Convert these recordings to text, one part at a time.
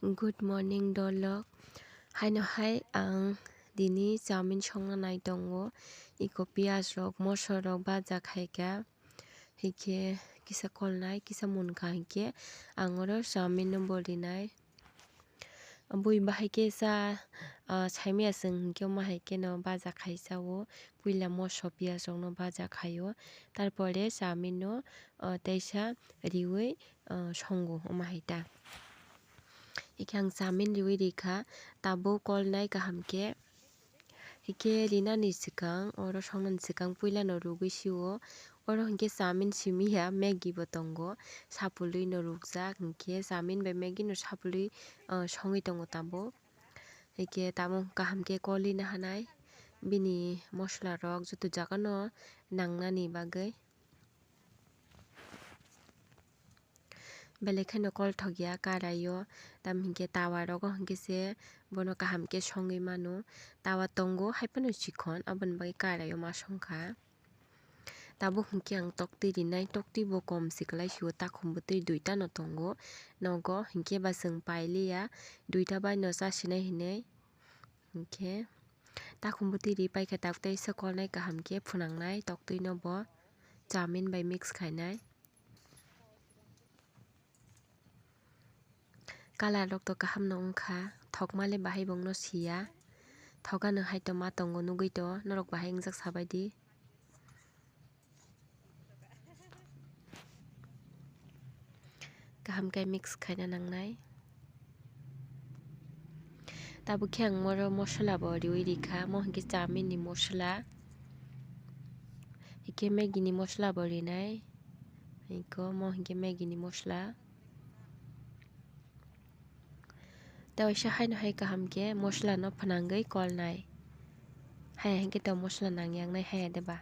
Good morning dolok. Haino hai ang dini chamin songna nai tongo. Iko pias rok mosor rok baja khaika. Hike kisa kolnai kisa munkha hike angoro chamin no bolinai. Bui bahike sa chaimia sing hike ma hike no baja khaisao. Puila moso pias rok no baja khayo. Tarpore chamin no teisa riwi songo ma haita. Ikang chamin riwi rikha tabo kolnai kahamke hike rina ni sikang oro songnan sikang puila no rugui siwo oro hingke chamin simiya Maggi bo tongo sapului no rukjak hingke chamin bai Maggi no sapului songui tongo tabo hike tamo kahamke koli na hanai bini mosla rok joto jaga no nangnani bagui Belai kheno kol thogya karayo tam hingke tawa rogo hingke se bono kaham ke songui mano tawa tongo haipano chikhon aboni bagui karayo ma songkha tabo hingke ang tokti rinai tokti bo kom siklai sio takhum bwtui duita no tongo nogo hingke ba chwng pailiya duita bai no chasinai hinui hingke takhum bwtui ri paikha taktei sa kolnai kaham ke phnangnai toktui no bo chamin bai mix khainai Kalar rok to kaham no wngkha thokmale bahai bong no sia thokano hai to ma tongo nugui to norok bahai ungjak sabai di kaham kai mix khaina nangnai tabo khe ang moro mosla bo riwi rikha mo hingke chamin ni mosla hike Maggi ni mosla bo rinai hiko mo hingke Maggi ni mosla Tawaisa haino hai kaham ke mosla no phanangui kolnai haya hingke to mosla nangyangnai haya deba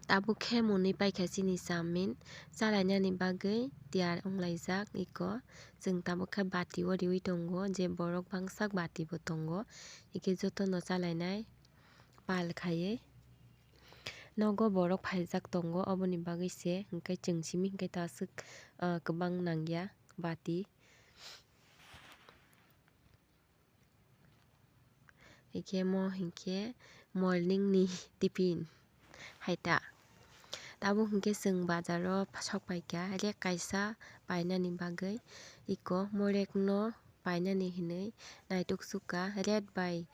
Tabo khe muni paikha chini chamin chalainani bagui tiyar wnglaijak iko chwng tamo khe bati o riwi tongo je borok bangsak bati bo tongo hike joto no chalainai pal khaiui nogo borok phaijak tongo oboni bagui se hingke chwng simi hingke to aswk kwbang nangya bati hike mo hingke morning ni tiffin haita tabo hingke chwng bazar o sokpaikha rek kaisa painani bagui iko morek no painani hinui naitok suka red bai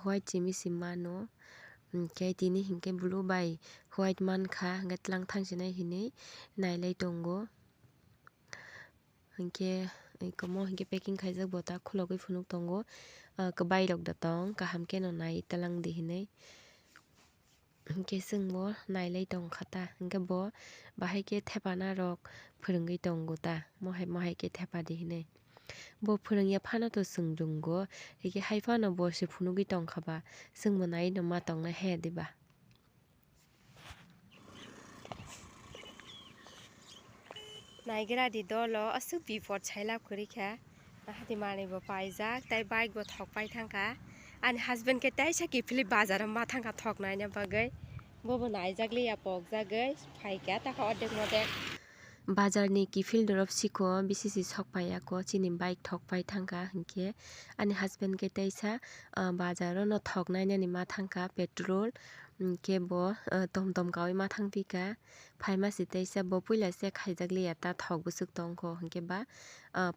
white chimi si mano hingke tini hingke blue bai white mankha hingke tlang thangsinai hinui nailai tongo hingke iko mo hingke packing khaijak bota khulogui phunuk tongo kwbai rok datong kaham ke no nai tlang di hinui hingke chwng bo nailai tongkha ta hingke bo bahai ke thepana rok phwrwngui tongo ta mohai ke thepadi hinui bo phwrwngya phano to chwng rungo hingke haifano bo se phunugui tongkha ba chwng bo nai no ma tongnai haya deba Naigira di dolo asuk bipod chailap korikha hati manui bo paijak tai bike bo thokpai thangkha ani husband ke taisa kifili bazar o ma thangkha thoknaina bagui bobo naijakliya pokjagui phaikha taka ordek modek bazar ni kifil dorop siko bisisi sokpai ako chini bike thokpai thangkha hingke ani husband ke taisa bazar o no thoknainani ma thangkha petrol hingke bo tomtom kawi ma thangpika phaimasi taisa bo puila se khaijakliya ta thok busuk tongkho hingke ba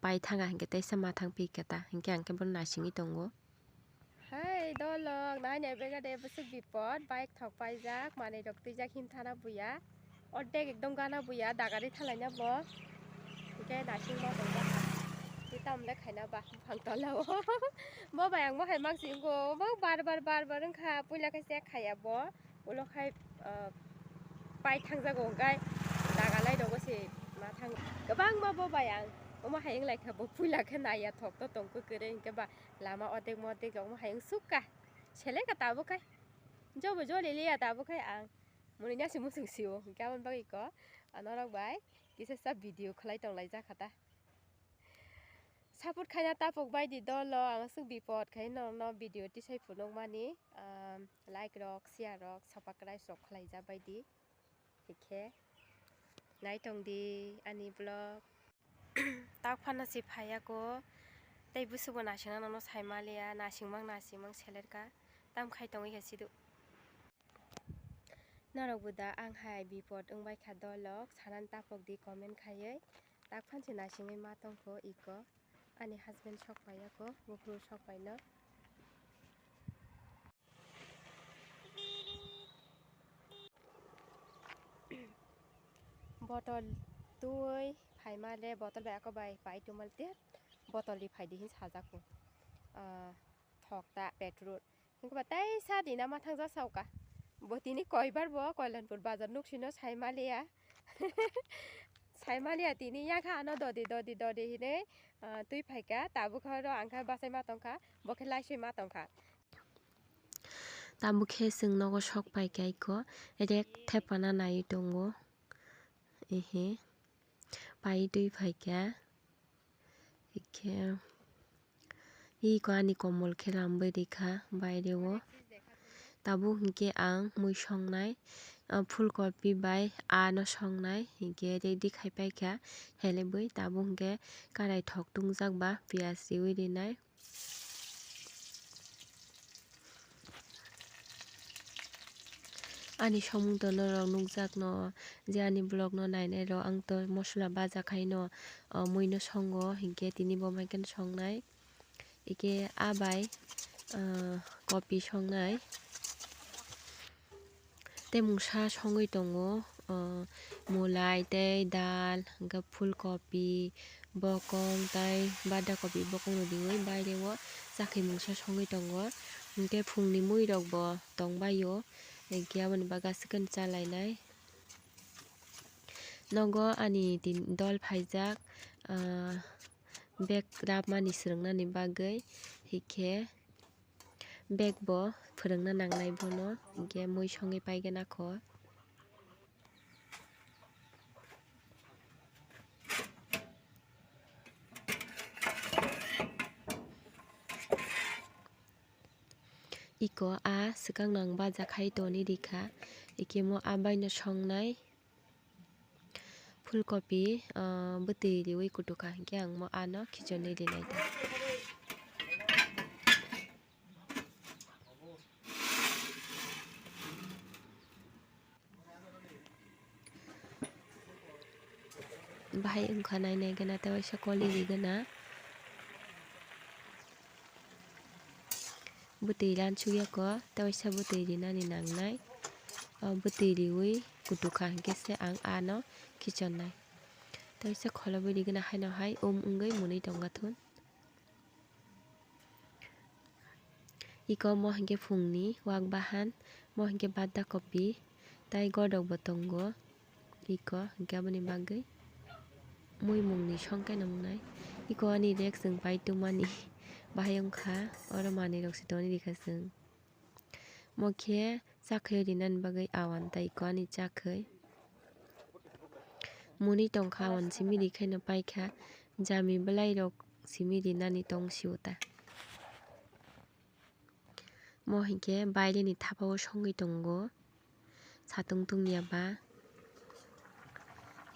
pai thanga hingke taisa ma thangpika ta hingke angke bo nasingui tongo Hai dolok nainai begade busuk bipod bike thokpaijak manui rok tuijak himthana buya ordek ekdom gana buya dagari thalaina bo hingke nasingma tongjak tamle khaina ba bufang tolao bo bai ang mohai mangsingo bo bar bar wngkha puila kaisa khaya bo ulo khai pai thangjago hingkai dagalai rogo se ma thang kwbangma bo bai ang omo hayung laika bo puila khe naiya thokto tongkha kwrwi hingke ba lama ordek modek rok omo hayung sukka seleka tabo kai jobo joli liya tabo kai ang muni nasi musung sio hingke aboni bagui ko norok bai kisa sa video khlai tonglai jakha ta Saput khaina tapok bai di dolo ang sung bipod khai no video ti sai phunong mani like rok share rok subscribe sok khlai ja bai di hikhe nai tong di ani vlog tak phana si phaya ko tei busugo nasina no saimalia nasimang selerka tam khai tongi he sidu narok buda ang hai bipod ungbai kha dolok sanan tapok di comment khaiye tak phansi nasingai ma tongko iko ani husband sok paya ko bufru sok paino botol tui phaimale botol bai ako bai tumal te botol di phai di hin sajako thokta petrol hingba tai sa dina ma thangja sauka botini koibar bo koilanpur bazar nuksino saimalia saimalia tini yakha no dodi hine tui phaika tabu kharo angkha basai ma tongkha bokhe laisoi ma tongkha tamu khe sing nogo sok pai kai ko rek thepana nai tongo ehe pai tui phaika ikhe ko ani komol khelam bai rekha baire o tabu hingke ang mui songnai fulkopi bai no songnai hingke ready khai paikha helebui tabu hingke karai thok tungjak ba pias riwi rinai ani somung to no rok nukjak no je ani blog no nainai ro ang to mosla baja khai no mui no songo hingke tini bo maiken songnai ike abai kopi songnai tei mungsa songoi tongo mulai tei dal hingke fulkopi bokong tei bada kopi bokong no diwi baire o chakhi mungsa songoi tongo hingke phungni mui rok bo tongbai o hingke aboni baga sikon chalainai nogo ani dol phaijak bag rabmani swrungnani bagui hingke bag bo phwrungna nangnai bono hingke mui songi paigena kho iko swkang nang baja khai toni rikha ike mo abai no songnai fulkopi bwtui riwi kutukha hingke ang mo no khichonui rinai ta bahai wngkha nainai gana tei waisa koli rigana bwtui ransukya ko tei waisa bwtui rinani nangnai bwtui riwi kutukha hingke se ang no khichonnai tei waisa kholobui rigana haino hai wngui munui tonga thun iko mo hingke phungni wak bahan mo hingke bada kopi tei godok bo tongo iko hingke aboni bagui mui mungni songkhe nangnai iko ani rek chwng pai tumani bahai wngkha oro manui rok se toni rikha chwng mo khe chakhai rinani bagui awan tei iko ani chakhai muni tongkha awan simi rikhai no paikha jami belai rok simi rinani tongsiu ta mo hingke baire ni thapao songoi tongo satung tungya ba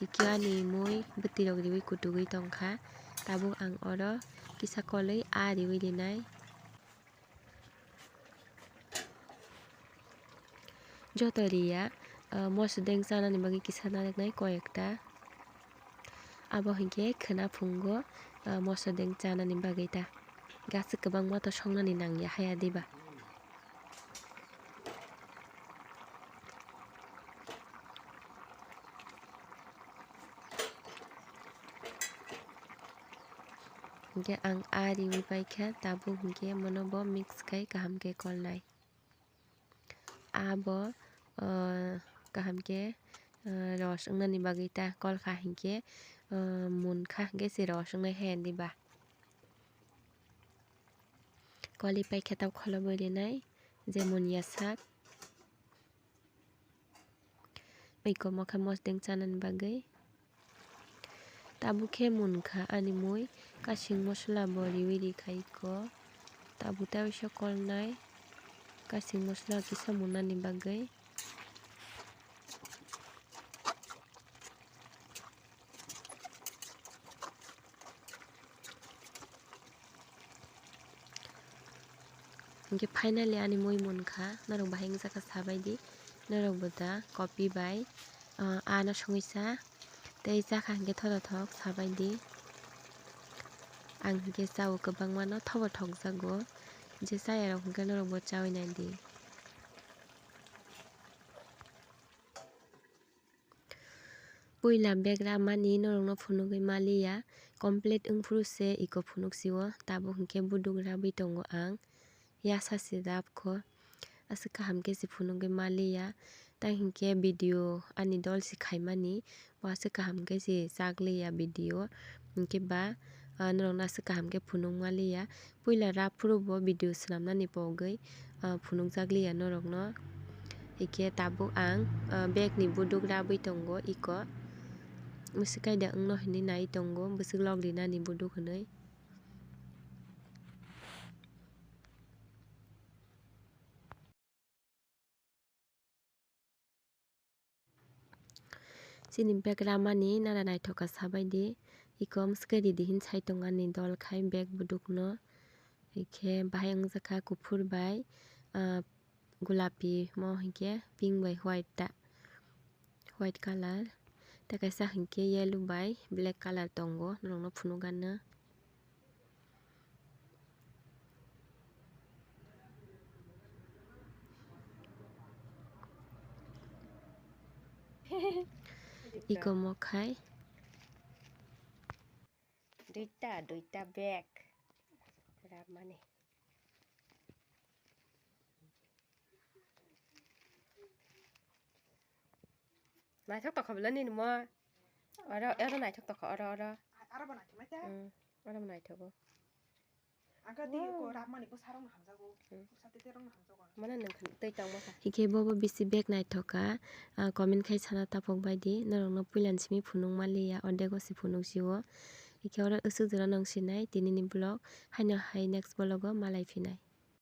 hingke ani mui bwtui rok riwi kutugui tongkha tabuk ang oro kisa kolui riwi rinai joto riya mosodeng chanani bagui kisa nareknai koyekta abo hingke khena phungo mosodeng chanani bagui ta gasi kwbangma to songnani nangya haya diba hingke ang riwi paikha tabu hingke mono bo mix khai kaham ke kolnai abo kaham ke ros wngnani bagui ta kolkha hingke munkha hingke se ros wngnai haya diba koli paikha tab kholobui rinai jemon yasak iko mokhe mosodeng chanani bagui tabu khe munkha ani mui kasing mosla bo riwiri kaiko tabu tahu sokol nai kasing mosla kisa munani bagai Hingke finally ani moi wngkha norok bahai wngkha sabaidi norok boda copy bai ano songisa tei jaka hingke thothok sabaidi ang hingke chao kwbangma no thobo thokjago je chaya rok hingke norok bo chawi naidi puila bag ramani norok no phunugui maliya complete wngfru se iko phunuksio tabo hingke buduk rabui tongo ang yasa si rabkho aswk kaham ke si phunugui maliya tei hingke video ani dol si khaimani bo aswk kaham ke si chagliya video hingke ba norok no aswk kaham ke phunukmaliya puila rabfru bo video swnamnani pogui phunukjakliya norok no hingke tabuk ang bag ni buduk rabui tongo iko mwswkaida wngno hinui nai tongo bwswk logrinani buduk hinui chini bag ramani nana naithoka sabaidi iko mwswkai ready hin sai tongani dol khai bag buduk no hingke bahai wngjakha kuphur bai gulapi mo hingke pink bai white colour tei kaisa hingke yellow bai black colour tongo norok no phunukgana iko mo khai duita bag ramani naithok tokhobolani mo oro naithok tokho oro Araba naithokmai ta? oro naithogo Angka di ko ramani ko sarong hamjago. Sate terong hamjago. mana nongkha tei tongmo kha hingke bobo bisi bag naithoka comment khai sana tapok baidi norok no puilan simi phunukmaliya ordego si phunuksio hingke oro aswk jora nongsinai tini ni vlog haino hai next vlog o malai phinai.